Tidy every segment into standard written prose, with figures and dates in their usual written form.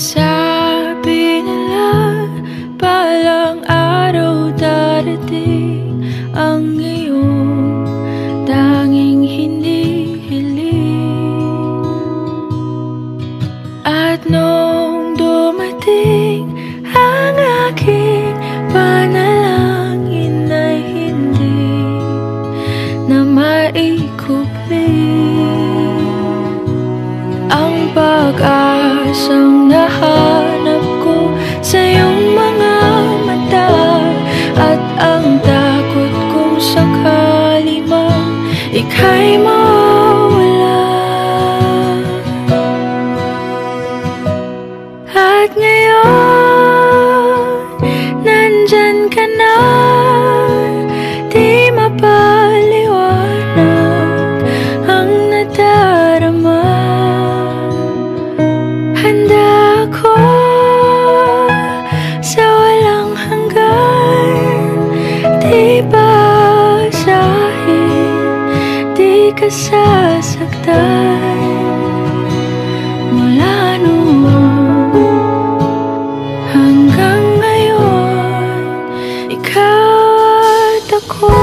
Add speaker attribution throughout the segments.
Speaker 1: Sabi nila, balang araw darating ang iyong tanging hinihiling. At nung dumating ang aking panalangin ay hindi na maikupling. Ang pag-asang nahanap ko sa iyong mga mata, at ang takot kung sakali mang ika'y mawala. At ngayon, nandyan ka na, di mapaliwanag ang nadarama. Handa ako sa walang hanggan, di basahin, di ka sasaktan. Mula noon hanggang ngayon, ikaw at ako.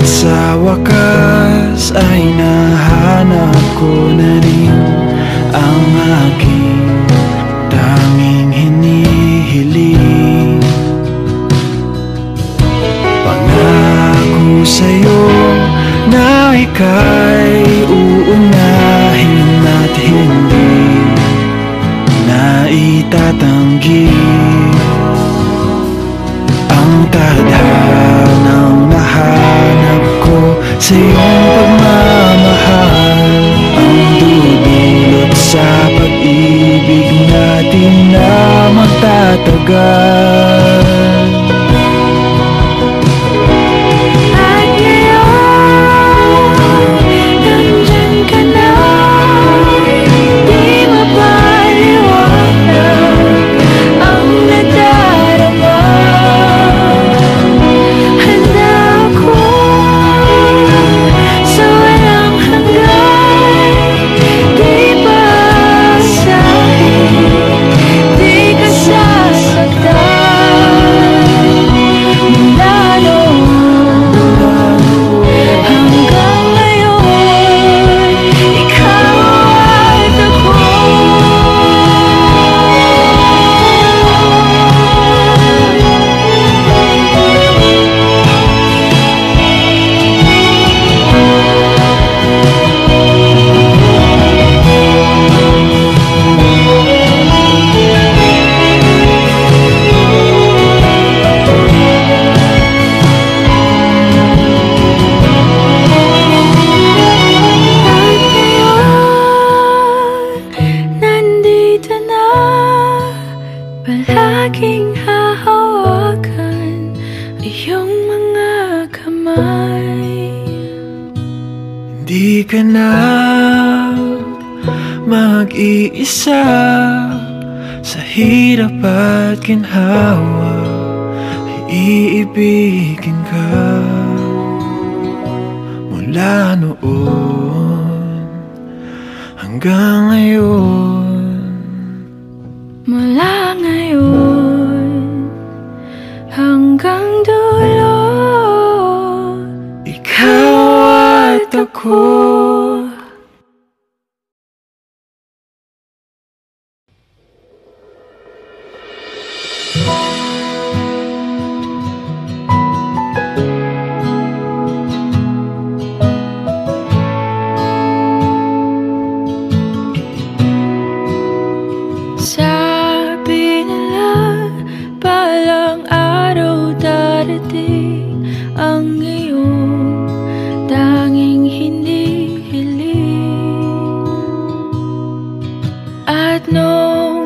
Speaker 2: Sa wakas ay nahanap ko na rin ang aking tanging hinihiling. Pangako sa'yo na ika'y uunahin at hindi na itatanggi. Ang tadhanang nahanap ko sa iyong pagmamahal, ang dudulot sa pag-ibig natin na magtatagal. Palaging hahawakan iyong mga kamay. Di ka na mag-iisa sa hirap at ginhawa, ay iibigin ka. Mula noon hanggang ngayon,
Speaker 1: mula ngayon hanggang dulo,
Speaker 2: ikaw at ako.
Speaker 1: Sabi nila, balang araw darating ang iyong tanging hinihiling. At nung